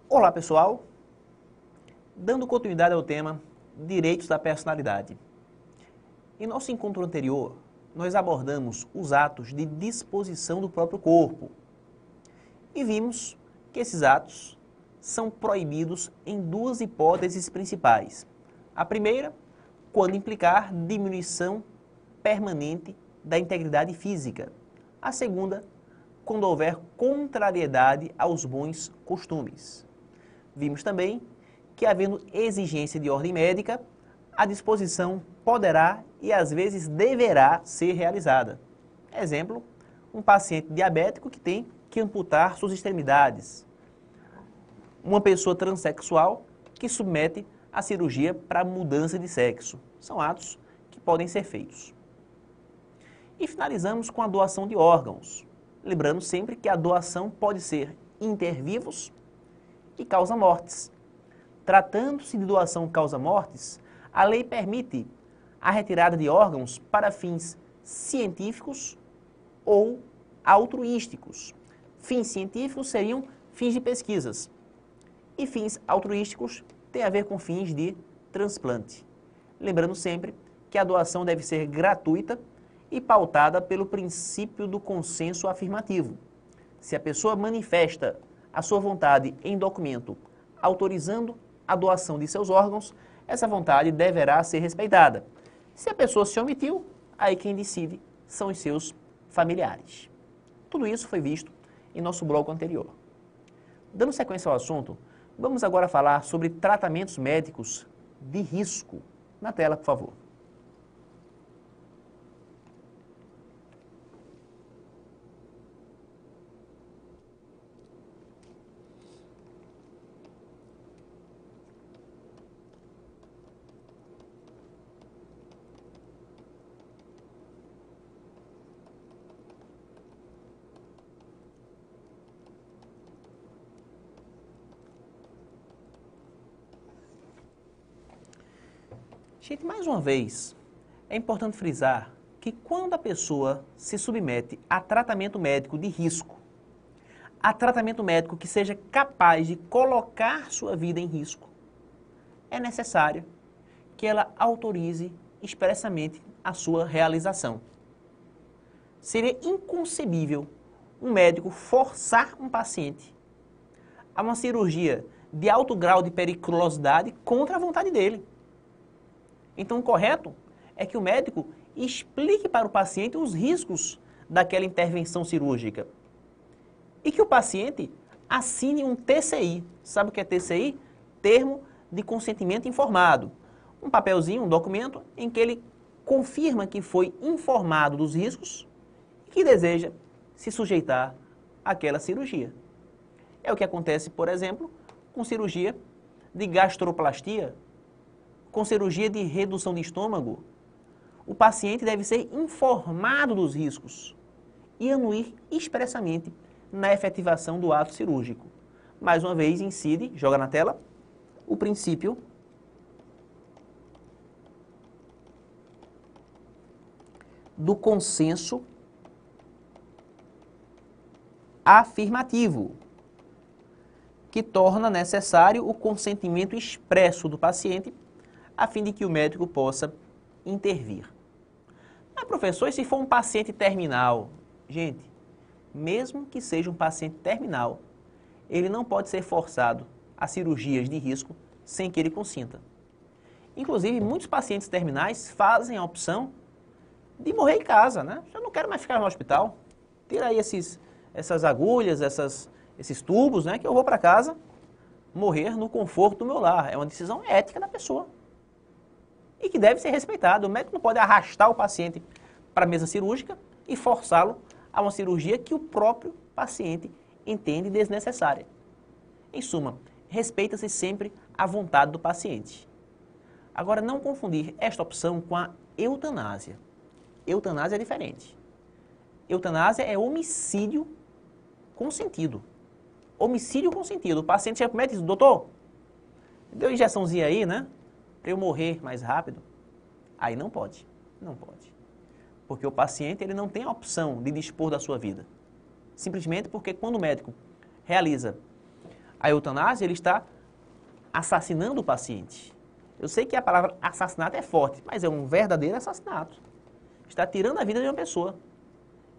Olá pessoal, dando continuidade ao tema Direitos da Personalidade. Em nosso encontro anterior, nós abordamos os atos de disposição do próprio corpo e vimos que esses atos são proibidos em duas hipóteses principais. A primeira, quando implicar diminuição permanente da integridade física. A segunda, quando houver contrariedade aos bons costumes. Vimos também que, havendo exigência de ordem médica, a disposição poderá e às vezes deverá ser realizada. Exemplo, um paciente diabético que tem que amputar suas extremidades. Uma pessoa transexual que submete a cirurgia para mudança de sexo. São atos que podem ser feitos. E finalizamos com a doação de órgãos. Lembrando sempre que a doação pode ser inter-vivos e causa mortes. Tratando-se de doação causa mortes, a lei permite a retirada de órgãos para fins científicos ou altruísticos. Fins científicos seriam fins de pesquisas e fins altruísticos têm a ver com fins de transplante. Lembrando sempre que a doação deve ser gratuita e pautada pelo princípio do consenso afirmativo. Se a pessoa manifesta a sua vontade em documento autorizando a doação de seus órgãos, essa vontade deverá ser respeitada. Se a pessoa se omitiu, aí quem decide são os seus familiares. Tudo isso foi visto em nosso bloco anterior. Dando sequência ao assunto, vamos agora falar sobre tratamentos médicos de risco. Na tela, por favor. Gente, mais uma vez, é importante frisar que quando a pessoa se submete a tratamento médico de risco, a tratamento médico que seja capaz de colocar sua vida em risco, é necessário que ela autorize expressamente a sua realização. Seria inconcebível um médico forçar um paciente a uma cirurgia de alto grau de periculosidade contra a vontade dele. Então, o correto é que o médico explique para o paciente os riscos daquela intervenção cirúrgica e que o paciente assine um TCI. Sabe o que é TCI? Termo de consentimento informado. Um papelzinho, um documento em que ele confirma que foi informado dos riscos e que deseja se sujeitar àquela cirurgia. É o que acontece, por exemplo, com cirurgia de gastroplastia, com cirurgia de redução de estômago. O paciente deve ser informado dos riscos e anuir expressamente na efetivação do ato cirúrgico. Mais uma vez, incide, joga na tela, o princípio do consenso afirmativo, que torna necessário o consentimento expresso do paciente a fim de que o médico possa intervir. Mas, professor, e se for um paciente terminal? Gente, mesmo que seja um paciente terminal, ele não pode ser forçado a cirurgias de risco sem que ele consinta. Inclusive, muitos pacientes terminais fazem a opção de morrer em casa, né? Eu não quero mais ficar no hospital. Tira aí essas agulhas, esses tubos, né? Que eu vou para casa morrer no conforto do meu lar. É uma decisão ética da pessoa e que deve ser respeitada. O médico não pode arrastar o paciente para a mesa cirúrgica e forçá-lo a uma cirurgia que o próprio paciente entende desnecessária. Em suma, respeita-se sempre a vontade do paciente. Agora, não confundir esta opção com a eutanásia. Eutanásia é diferente. Eutanásia é homicídio consentido. Homicídio consentido. O paciente chega para o médico e diz: doutor, deu injeçãozinha aí, né? Para eu morrer mais rápido. Aí não pode, não pode. Porque o paciente ele não tem a opção de dispor da sua vida. Simplesmente porque quando o médico realiza a eutanásia, ele está assassinando o paciente. Eu sei que a palavra assassinato é forte, mas é um verdadeiro assassinato. Está tirando a vida de uma pessoa.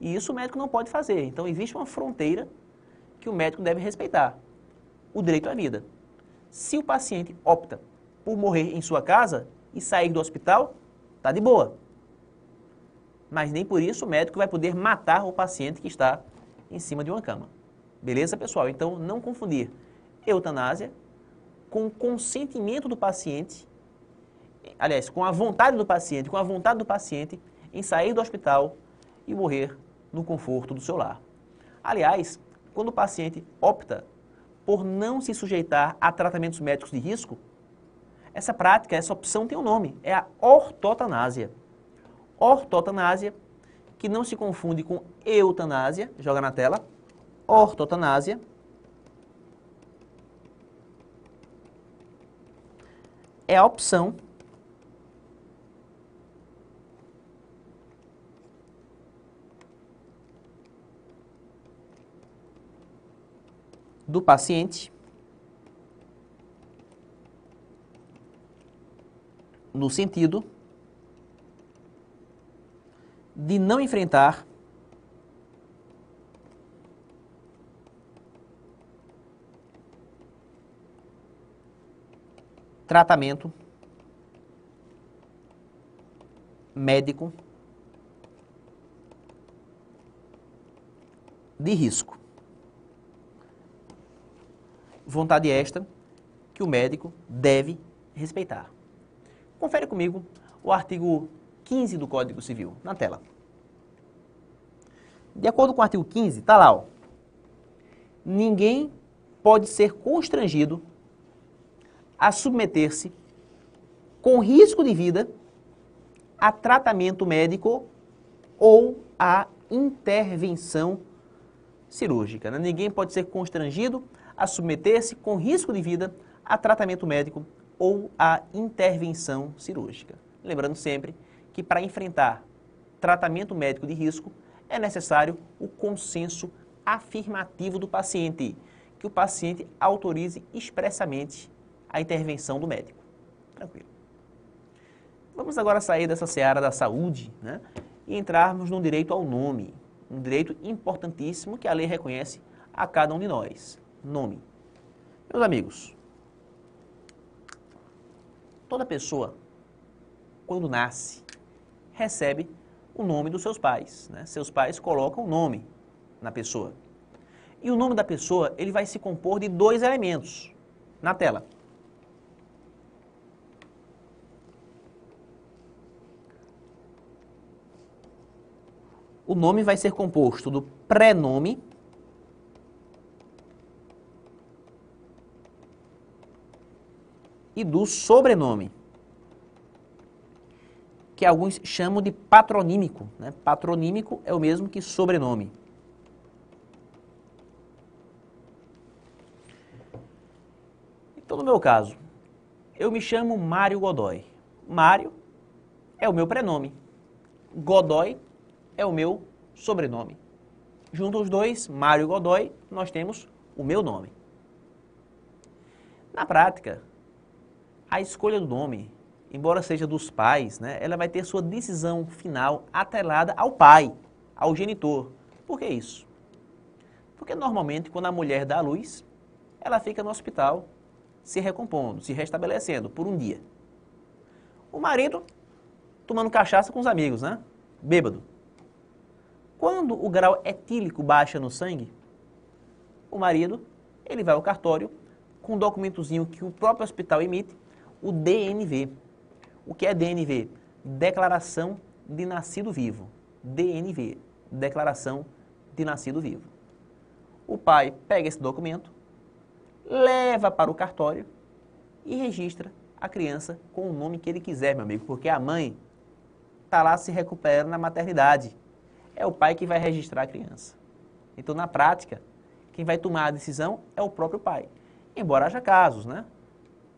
E isso o médico não pode fazer. Então existe uma fronteira que o médico deve respeitar. O direito à vida. Se o paciente opta por morrer em sua casa e sair do hospital, está de boa. Mas nem por isso o médico vai poder matar o paciente que está em cima de uma cama. Beleza, pessoal? Então, não confundir eutanásia com o consentimento do paciente, aliás, com a vontade do paciente em sair do hospital e morrer no conforto do seu lar. Aliás, quando o paciente opta por não se sujeitar a tratamentos médicos de risco, essa prática, essa opção tem um nome, é a ortotanásia. Ortotanásia, que não se confunde com eutanásia, joga na tela, ortotanásia é a opção do paciente no sentido de não enfrentar tratamento médico de risco. Vontade esta que o médico deve respeitar. Confere comigo o artigo 15 do Código Civil, na tela. De acordo com o artigo 15, está lá, ó. Ninguém pode ser constrangido a submeter-se com risco de vida a tratamento médico ou a intervenção cirúrgica. Né? Ninguém pode ser constrangido a submeter-se com risco de vida a tratamento médico ou a intervenção cirúrgica. Lembrando sempre que para enfrentar tratamento médico de risco é necessário o consenso afirmativo do paciente, que o paciente autorize expressamente a intervenção do médico. Tranquilo. Vamos agora sair dessa seara da saúde, né, e entrarmos no direito ao nome, um direito importantíssimo que a lei reconhece a cada um de nós. Nome. Meus amigos, toda pessoa, quando nasce, recebe o nome dos seus pais. Né? Seus pais colocam o nome na pessoa. E o nome da pessoa ele vai se compor de dois elementos. Na tela. O nome vai ser composto do prenome e do sobrenome, que alguns chamam de patronímico. Né? Patronímico é o mesmo que sobrenome. Então, no meu caso, eu me chamo Mário Godoy. Mário é o meu prenome. Godoy é o meu sobrenome. Junto os dois, Mário e Godoy, nós temos o meu nome. Na prática, a escolha do nome, embora seja dos pais, né, ela vai ter sua decisão final atrelada ao pai, ao genitor. Por que isso? Porque normalmente, quando a mulher dá à luz, ela fica no hospital se recompondo, se restabelecendo por um dia. O marido tomando cachaça com os amigos, né? Bêbado. Quando o grau etílico baixa no sangue, o marido ele vai ao cartório com um documentozinho que o próprio hospital emite, o DNV. O que é DNV? Declaração de Nascido Vivo. DNV, Declaração de Nascido Vivo. O pai pega esse documento, leva para o cartório e registra a criança com o nome que ele quiser, meu amigo, porque a mãe está lá se recuperando na maternidade. É o pai que vai registrar a criança. Então, na prática, quem vai tomar a decisão é o próprio pai. Embora haja casos, né?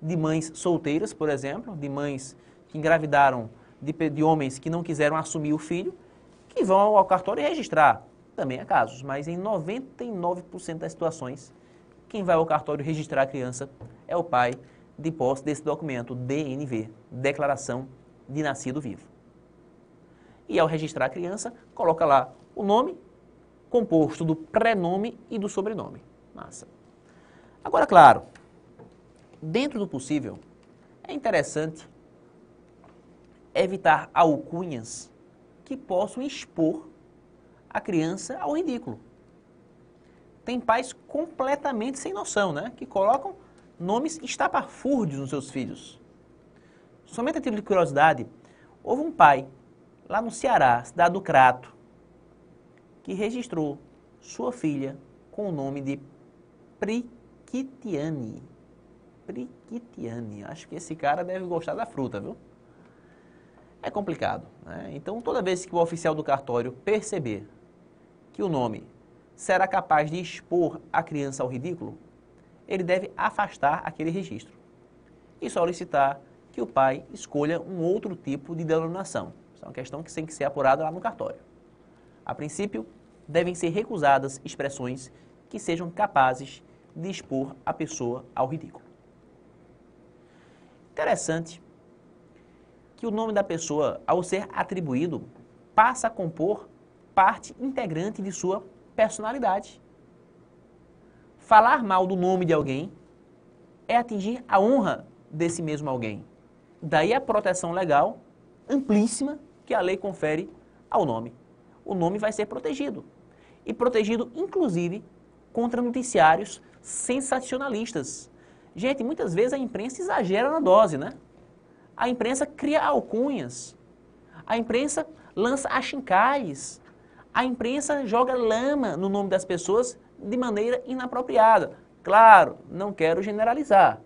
de mães solteiras, por exemplo, de mães que engravidaram de homens que não quiseram assumir o filho, que vão ao cartório registrar. Também há casos, mas em 99% das situações, quem vai ao cartório registrar a criança é o pai de posse desse documento, DNV, Declaração de Nascido Vivo. E ao registrar a criança, coloca lá o nome, composto do prenome e do sobrenome. Massa. Agora, claro, dentro do possível, é interessante evitar alcunhas que possam expor a criança ao ridículo. Tem pais completamente sem noção, né? Que colocam nomes estapafúrdios nos seus filhos. Somente a título de curiosidade, houve um pai lá no Ceará, cidade do Crato, que registrou sua filha com o nome de Priquitiane. Priquitiane. Acho que esse cara deve gostar da fruta, viu? É complicado, né? Então, toda vez que o oficial do cartório perceber que o nome será capaz de expor a criança ao ridículo, ele deve afastar aquele registro e solicitar que o pai escolha um outro tipo de denominação. Isso é uma questão que tem que ser apurada lá no cartório. A princípio, devem ser recusadas expressões que sejam capazes de expor a pessoa ao ridículo. Interessante que o nome da pessoa, ao ser atribuído, passa a compor parte integrante de sua personalidade. Falar mal do nome de alguém é atingir a honra desse mesmo alguém. Daí a proteção legal amplíssima que a lei confere ao nome. O nome vai ser protegido. E protegido, inclusive, contra noticiários sensacionalistas. Gente, muitas vezes a imprensa exagera na dose, né? A imprensa cria alcunhas. A imprensa lança achincalhes. A imprensa joga lama no nome das pessoas de maneira inapropriada. Claro, não quero generalizar.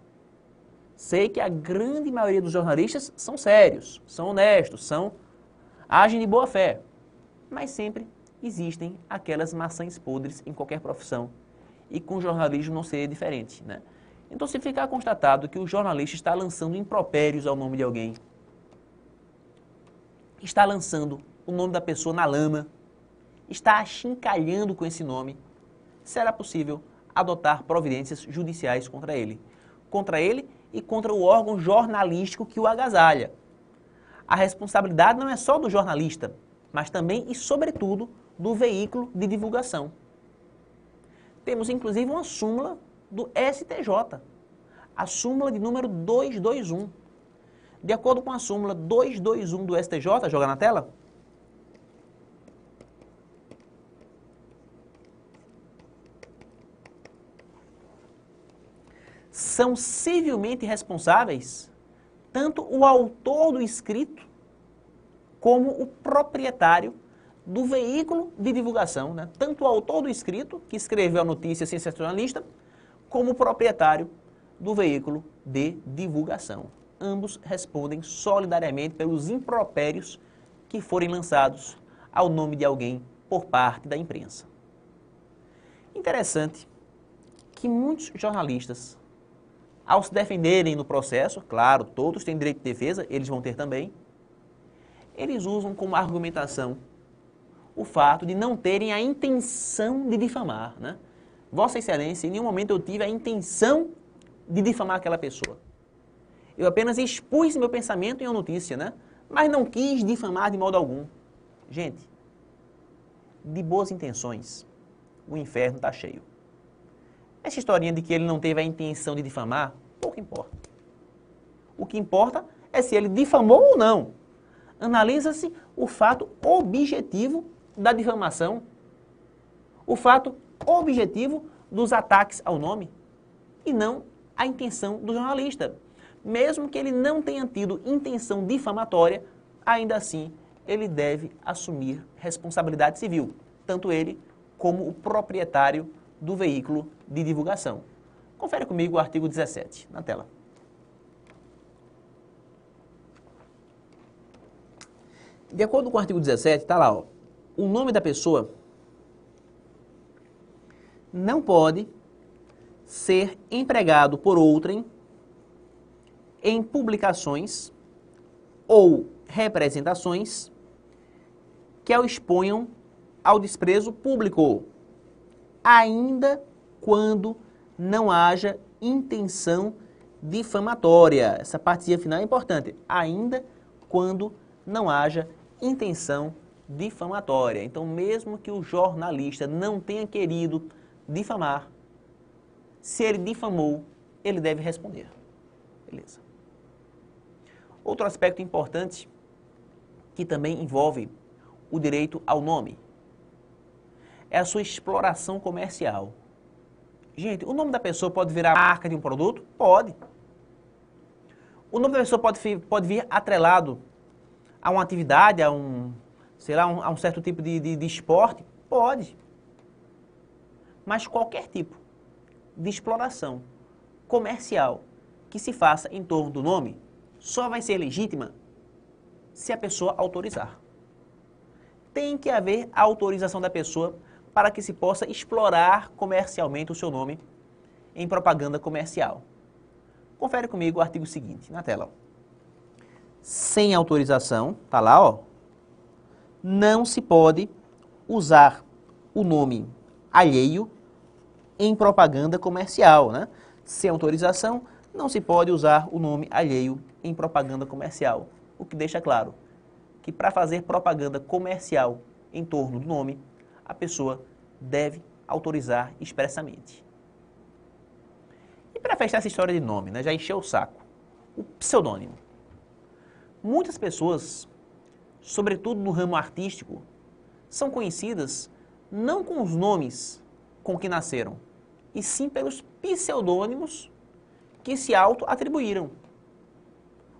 Sei que a grande maioria dos jornalistas são sérios, são honestos, agem de boa fé. Mas sempre existem aquelas maçãs podres em qualquer profissão. E com o jornalismo não seria diferente, né? Então, se ficar constatado que o jornalista está lançando impropérios ao nome de alguém, está lançando o nome da pessoa na lama, está achincalhando com esse nome, será possível adotar providências judiciais contra ele e contra o órgão jornalístico que o agasalha. A responsabilidade não é só do jornalista, mas também e sobretudo do veículo de divulgação. Temos inclusive uma súmula do STJ, a súmula de número 221. De acordo com a súmula 221 do STJ, joga na tela. São civilmente responsáveis tanto o autor do escrito como o proprietário do veículo de divulgação, né? Tanto o autor do escrito, que escreveu a notícia sensacionalista, como o proprietário do veículo de divulgação. Ambos respondem solidariamente pelos impropérios que forem lançados ao nome de alguém por parte da imprensa. Interessante que muitos jornalistas, ao se defenderem no processo, claro, todos têm direito de defesa, eles vão ter também, eles usam como argumentação o fato de não terem a intenção de difamar, né? Vossa Excelência, em nenhum momento eu tive a intenção de difamar aquela pessoa. Eu apenas expus meu pensamento em uma notícia, né? Mas não quis difamar de modo algum. Gente, de boas intenções, o inferno está cheio. Essa historinha de que ele não teve a intenção de difamar, pouco importa. O que importa é se ele difamou ou não. Analisa-se o fato objetivo da difamação, o fato objetivo dos ataques ao nome, e não a intenção do jornalista. Mesmo que ele não tenha tido intenção difamatória, ainda assim ele deve assumir responsabilidade civil, tanto ele como o proprietário do veículo de divulgação. Confere comigo o artigo 17, na tela. De acordo com o artigo 17, está lá, ó, o nome da pessoa não pode ser empregado por outrem em publicações ou representações que o exponham ao desprezo público, ainda quando não haja intenção difamatória. Essa partezinha final é importante. Ainda quando não haja intenção difamatória. Então, mesmo que o jornalista não tenha querido difamar, se ele difamou, ele deve responder. Beleza. Outro aspecto importante que também envolve o direito ao nome é a sua exploração comercial. Gente, o nome da pessoa pode virar a marca de um produto? Pode. O nome da pessoa pode vir atrelado a uma atividade, a um certo tipo de esporte? Pode. Mas qualquer tipo de exploração comercial que se faça em torno do nome só vai ser legítima se a pessoa autorizar. Tem que haver a autorização da pessoa para que se possa explorar comercialmente o seu nome em propaganda comercial. Confere comigo o artigo seguinte, na tela. Sem autorização, tá lá, ó, não se pode usar o nome alheio em propaganda comercial, né? Sem autorização, não se pode usar o nome alheio em propaganda comercial. O que deixa claro que para fazer propaganda comercial em torno do nome, a pessoa deve autorizar expressamente. E para fechar essa história de nome, né, já encheu o saco, o pseudônimo. Muitas pessoas, sobretudo no ramo artístico, são conhecidas não com os nomes com que nasceram, e sim pelos pseudônimos que se auto-atribuíram.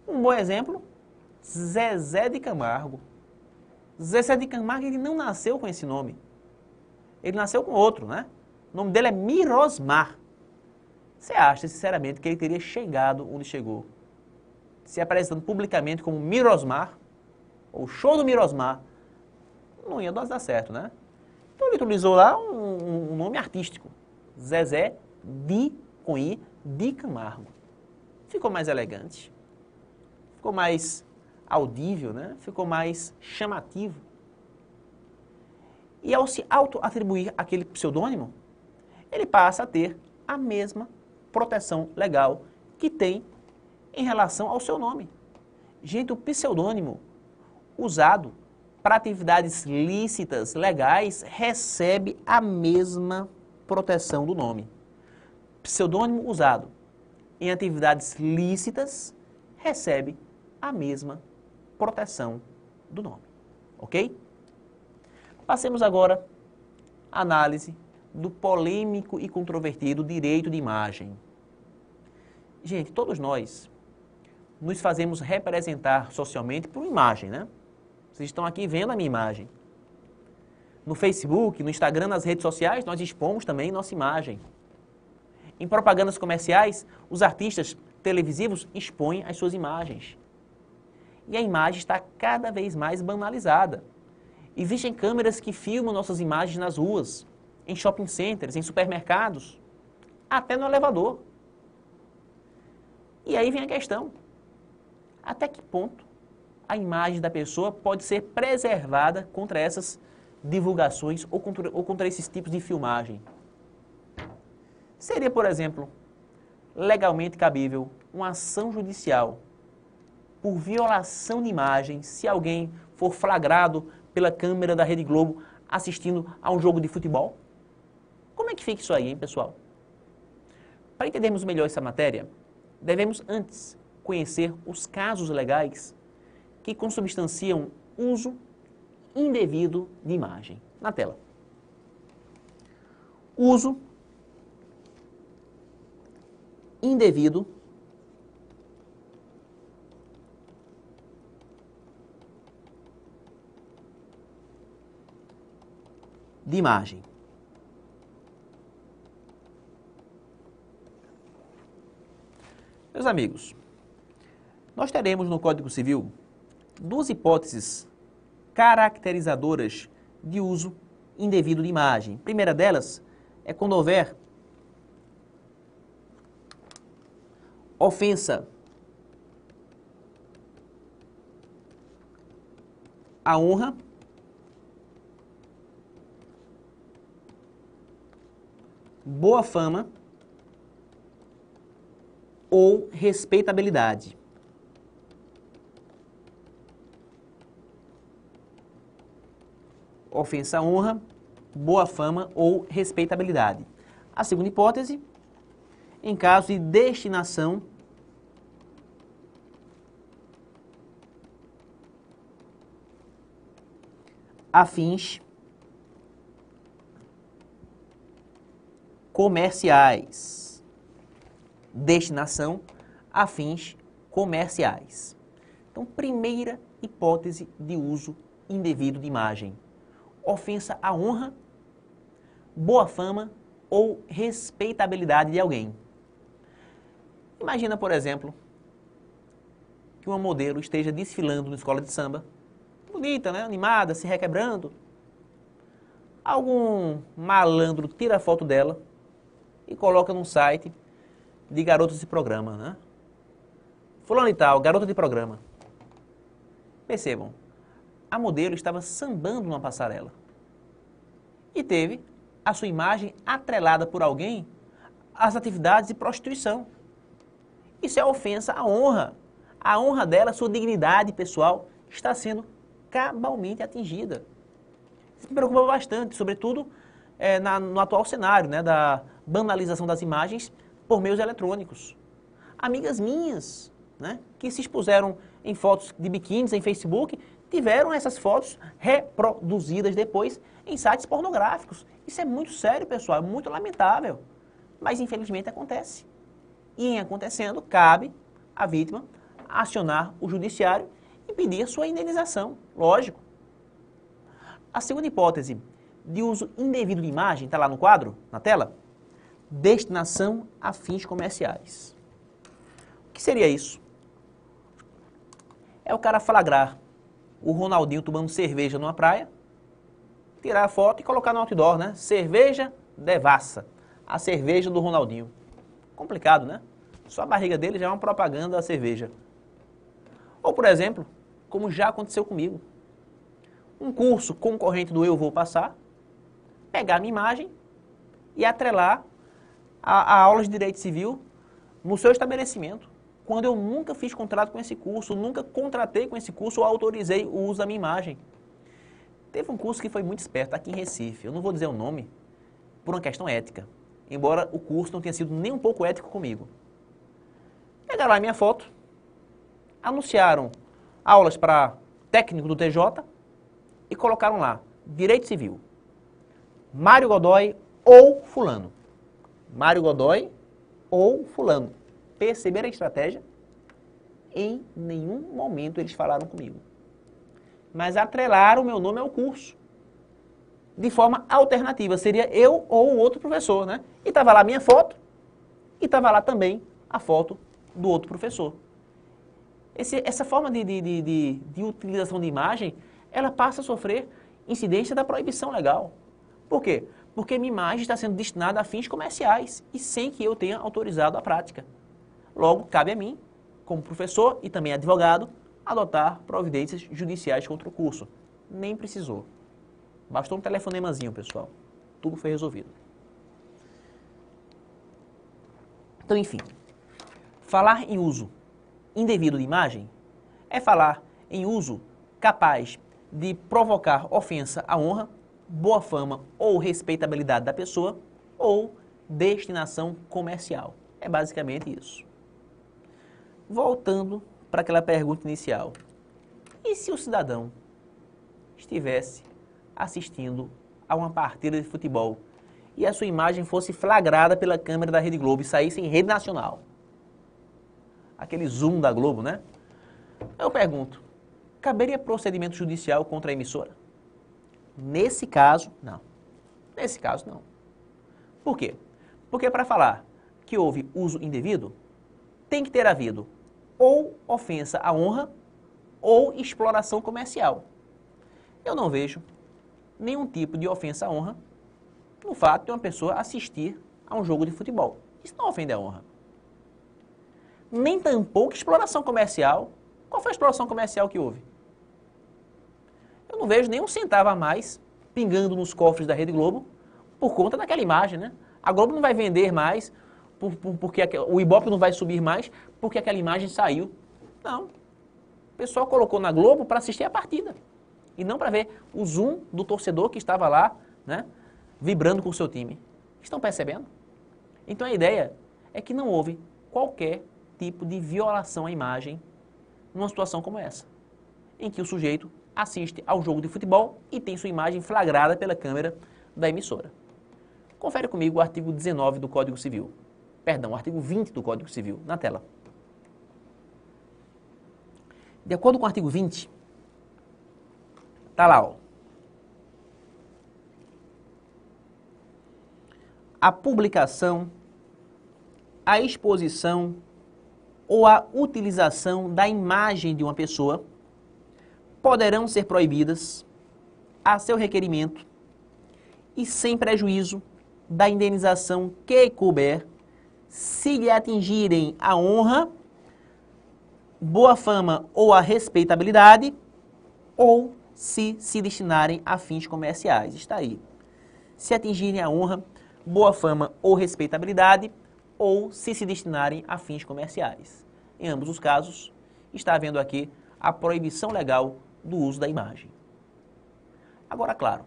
Um bom exemplo, Zezé de Camargo. Zezé de Camargo, ele não nasceu com esse nome. Ele nasceu com outro, né? O nome dele é Mirosmar. Você acha, sinceramente, que ele teria chegado onde chegou, se apresentando publicamente como Mirosmar, ou Show do Mirosmar? Não ia dar certo, né? Então ele utilizou lá um nome artístico. Zezé com I, de Camargo. Ficou mais elegante. Ficou mais audível, né? Ficou mais chamativo. E ao se auto-atribuir aquele pseudônimo, ele passa a ter a mesma proteção legal que tem em relação ao seu nome. Gente, o pseudônimo usado para atividades lícitas, legais, recebe a mesma proteção do nome. Pseudônimo usado em atividades lícitas recebe a mesma proteção do nome. Ok? Passemos agora à análise do polêmico e controvertido direito de imagem. Gente, todos nós nos fazemos representar socialmente por uma imagem, né? Vocês estão aqui vendo a minha imagem. No Facebook, no Instagram, nas redes sociais, nós expomos também nossa imagem. Em propagandas comerciais, os artistas televisivos expõem as suas imagens. E a imagem está cada vez mais banalizada. Existem câmeras que filmam nossas imagens nas ruas, em shopping centers, em supermercados, até no elevador. E aí vem a questão: até que ponto a imagem da pessoa pode ser preservada contra essas divulgações ou contra esses tipos de filmagem? Seria, por exemplo, legalmente cabível uma ação judicial por violação de imagem se alguém for flagrado pela câmera da Rede Globo assistindo a um jogo de futebol? Como é que fica isso aí, hein, pessoal? Para entendermos melhor essa matéria, devemos antes conhecer os casos legais que consubstanciam uso indevido de imagem. Na tela. Uso indevido de imagem. Meus amigos, nós teremos no Código Civil duas hipóteses caracterizadoras de uso indevido de imagem. A primeira delas é quando houver ofensa a honra, boa fama ou respeitabilidade. Ofensa à honra, boa fama ou respeitabilidade. A segunda hipótese, em caso de destinação a fins comerciais. Destinação a fins comerciais. Então, primeira hipótese de uso indevido de imagem. Ofensa à honra, boa fama ou respeitabilidade de alguém. Imagina, por exemplo, que uma modelo esteja desfilando na escola de samba, bonita, né? Animada, se requebrando. Algum malandro tira a foto dela e coloca num site de garotas de programa, né? Fulano e tal, garota de programa. Percebam, a modelo estava sambando numa passarela e teve a sua imagem atrelada por alguém às atividades de prostituição. Isso é ofensa à honra. A honra dela, sua dignidade pessoal, está sendo cabalmente atingida. Isso me preocupa bastante, sobretudo no atual cenário, né, da banalização das imagens por meios eletrônicos. Amigas minhas, né, que se expuseram em fotos de biquínis em Facebook, tiveram essas fotos reproduzidas depois em sites pornográficos. Isso é muito sério, pessoal, é muito lamentável. Mas, infelizmente, acontece. E, em acontecendo, cabe à vítima acionar o judiciário e pedir a sua indenização, lógico. A segunda hipótese de uso indevido de imagem, está lá no quadro, na tela, destinação a fins comerciais. O que seria isso? É o cara flagrar o Ronaldinho tomando cerveja numa praia, tirar a foto e colocar no outdoor, né? Cerveja devassa, a cerveja do Ronaldinho. Complicado, né? Só a barriga dele já é uma propaganda da cerveja. Ou, por exemplo, como já aconteceu comigo, um curso concorrente do Eu Vou Passar, pegar a minha imagem e atrelar a aula de Direito Civil no seu estabelecimento, quando eu nunca fiz contrato com esse curso, nunca contratei com esse curso ou autorizei o uso da minha imagem. Teve um curso que foi muito esperto aqui em Recife, eu não vou dizer o nome, por uma questão ética, embora o curso não tenha sido nem um pouco ético comigo. Pegaram lá a minha foto, anunciaram aulas para técnico do TJ e colocaram lá, Direito Civil, Mário Godoy ou fulano. Mário Godoy ou fulano. Perceberam a estratégia? Em nenhum momento eles falaram comigo. Mas atrelaram o meu nome ao curso. De forma alternativa. Seria eu ou o outro professor, né? E estava lá a minha foto e estava lá também a foto do outro professor. Essa forma de utilização de imagem, ela passa a sofrer incidência da proibição legal. Por quê? Porque minha imagem está sendo destinada a fins comerciais e sem que eu tenha autorizado a prática. Logo, cabe a mim, como professor e também advogado, adotar providências judiciais contra o curso. Nem precisou. Bastou um telefonemazinho, pessoal. Tudo foi resolvido. Então, enfim, falar em uso indevido de imagem é falar em uso capaz de provocar ofensa à honra, boa fama ou respeitabilidade da pessoa ou destinação comercial. É basicamente isso. Voltando para aquela pergunta inicial. E se o cidadão estivesse assistindo a uma partida de futebol e a sua imagem fosse flagrada pela câmera da Rede Globo e saísse em rede nacional? Aquele zoom da Globo, né? Eu pergunto, caberia procedimento judicial contra a emissora? Nesse caso, não. Nesse caso, não. Por quê? Porque para falar que houve uso indevido, tem que ter havido ou ofensa à honra ou exploração comercial. Eu não vejo nenhum tipo de ofensa à honra no fato de uma pessoa assistir a um jogo de futebol. Isso não ofende a honra. Nem tampouco exploração comercial. Qual foi a exploração comercial que houve? eu não vejo nem um centavo a mais pingando nos cofres da Rede Globo por conta daquela imagem, né? A Globo não vai vender mais, porque o Ibope não vai subir mais porque aquela imagem saiu. Não. O pessoal colocou na Globo para assistir a partida e não para ver o zoom do torcedor que estava lá, né, vibrando com o seu time. Estão percebendo? Então a ideia é que não houve qualquer tipo de violação à imagem numa situação como essa, em que o sujeito assiste ao jogo de futebol e tem sua imagem flagrada pela câmera da emissora. Confere comigo o artigo 19 do Código Civil. Perdão, o artigo 20 do Código Civil, na tela. De acordo com o artigo 20, está lá, ó. A publicação, a exposição ou a utilização da imagem de uma pessoa poderão ser proibidas a seu requerimento e sem prejuízo da indenização que couber se lhe atingirem a honra, boa fama ou a respeitabilidade ou se destinarem a fins comerciais. Está aí. Se atingirem a honra, boa fama ou respeitabilidade ou se destinarem a fins comerciais. Em ambos os casos, está havendo aqui a proibição legal do uso da imagem. Agora, claro,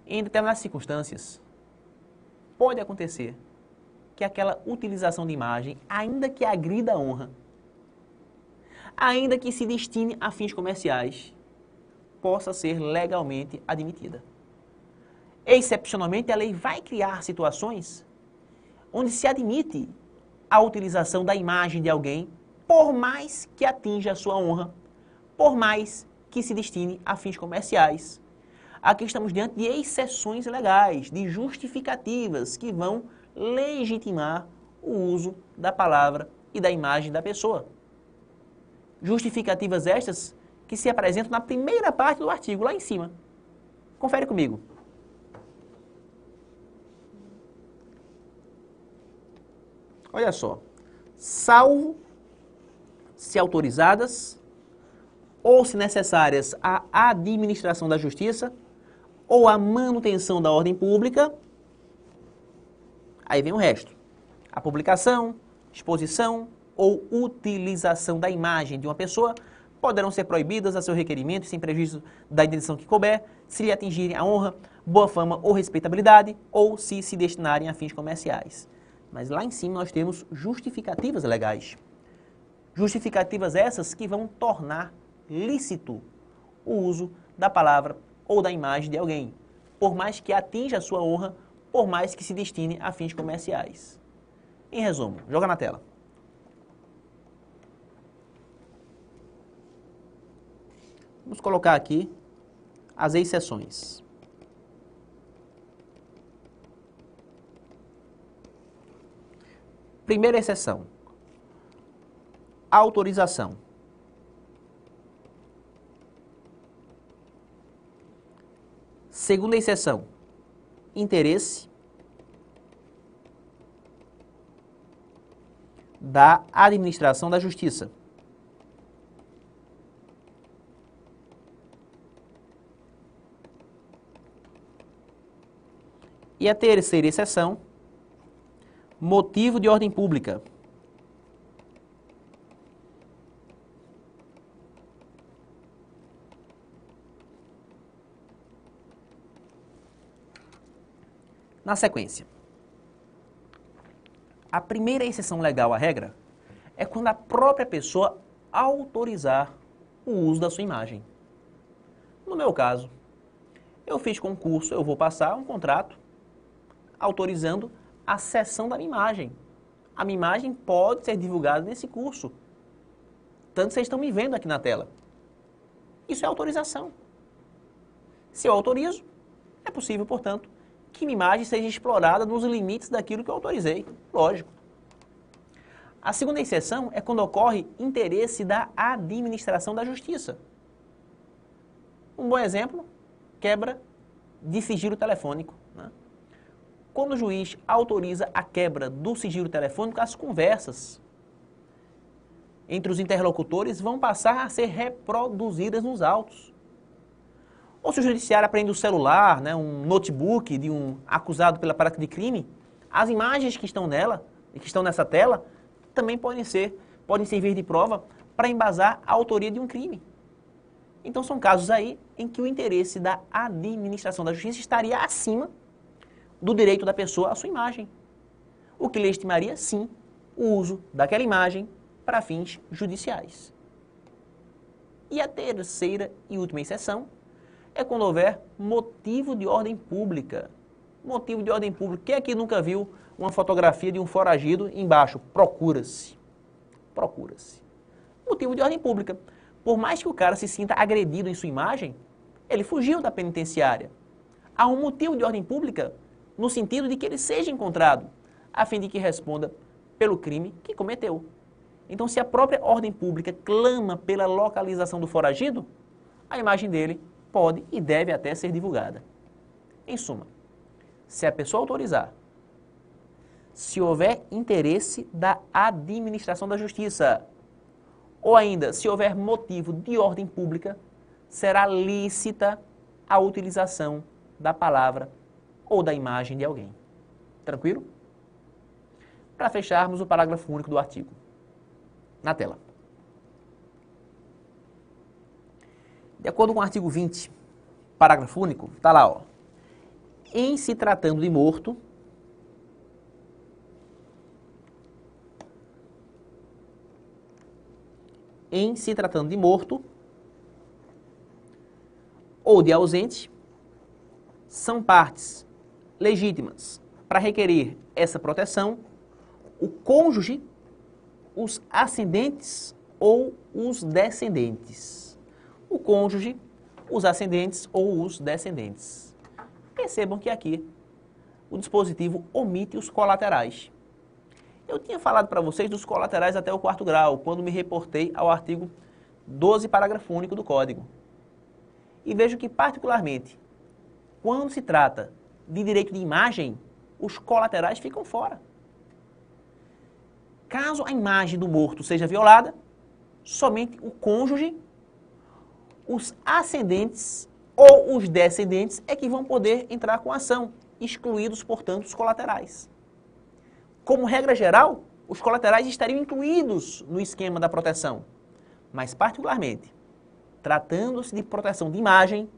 em determinadas circunstâncias, pode acontecer que aquela utilização de imagem, ainda que agrida a honra, ainda que se destine a fins comerciais, possa ser legalmente admitida. Excepcionalmente, a lei vai criar situações onde se admite a utilização da imagem de alguém, por mais que atinja a sua honra, por mais que se destine a fins comerciais. Aqui estamos diante de exceções legais, de justificativas que vão legitimar o uso da palavra e da imagem da pessoa. Justificativas estas que se apresentam na primeira parte do artigo, lá em cima. Confere comigo. Olha só. Salvo se autorizadas ou se necessárias à administração da justiça ou à manutenção da ordem pública. Aí vem o resto. A publicação, exposição ou utilização da imagem de uma pessoa poderão ser proibidas a seu requerimento sem prejuízo da indenização que couber, se lhe atingirem a honra, boa fama ou respeitabilidade, ou se destinarem a fins comerciais. Mas lá em cima nós temos justificativas legais. Justificativas essas que vão tornar lícito o uso da palavra ou da imagem de alguém, por mais que atinja a sua honra, por mais que se destine a fins comerciais. Em resumo, joga na tela. Vamos colocar aqui as exceções. Primeira exceção, autorização. Segunda exceção, interesse da administração da justiça. E a terceira exceção, motivo de ordem pública. Na sequência, a primeira exceção legal à regra é quando a própria pessoa autorizar o uso da sua imagem. No meu caso, eu fiz concurso, eu vou passar um contrato autorizando a cessão da minha imagem. A minha imagem pode ser divulgada nesse curso. Tanto vocês estão me vendo aqui na tela. Isso é autorização. Se eu autorizo, é possível, portanto, que minha imagem seja explorada nos limites daquilo que eu autorizei. Lógico. A segunda exceção é quando ocorre interesse da administração da justiça. Um bom exemplo, quebra de sigilo telefônico, né? Quando o juiz autoriza a quebra do sigilo telefônico, as conversas entre os interlocutores vão passar a ser reproduzidas nos autos. Ou se o judiciário apreende um celular, né, um notebook de um acusado pela prática de crime, as imagens que estão nela, e que estão nessa tela, também podem servir de prova para embasar a autoria de um crime. Então são casos aí em que o interesse da administração da justiça estaria acima do direito da pessoa à sua imagem, o que legitimaria, sim, o uso daquela imagem para fins judiciais. E a terceira e última exceção é quando houver motivo de ordem pública. Motivo de ordem pública. Quem aqui nunca viu uma fotografia de um foragido embaixo? Procura-se. Procura-se. Motivo de ordem pública. Por mais que o cara se sinta agredido em sua imagem, ele fugiu da penitenciária. Há um motivo de ordem pública no sentido de que ele seja encontrado, a fim de que responda pelo crime que cometeu. Então, se a própria ordem pública clama pela localização do foragido, a imagem dele pode e deve até ser divulgada. Em suma, se a pessoa autorizar, se houver interesse da administração da justiça, ou ainda, se houver motivo de ordem pública, será lícita a utilização da palavra ou da imagem de alguém. Tranquilo? Para fecharmos o parágrafo único do artigo. Na tela. De acordo com o artigo 20, parágrafo único, está lá, ó. Em se tratando de morto, ou de ausente, são partes legítimas para requerer essa proteção o cônjuge, os ascendentes ou os descendentes. O cônjuge, os ascendentes ou os descendentes. Percebam que aqui o dispositivo omite os colaterais. Eu tinha falado para vocês dos colaterais até o 4º grau, quando me reportei ao artigo 12, parágrafo único do Código. E vejo que, particularmente, quando se trata de direito de imagem, os colaterais ficam fora. Caso a imagem do morto seja violada, somente o cônjuge, os ascendentes ou os descendentes é que vão poder entrar com a ação, excluídos, portanto, os colaterais. Como regra geral, os colaterais estariam incluídos no esquema da proteção, mas particularmente, tratando-se de proteção de imagem,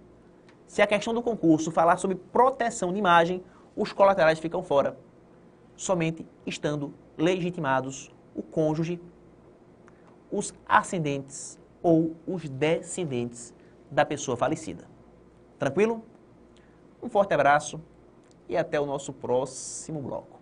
se a questão do concurso falar sobre proteção de imagem, os colaterais ficam fora, somente estando legitimados o cônjuge, os ascendentes ou os descendentes da pessoa falecida. Tranquilo? Um forte abraço e até o nosso próximo bloco.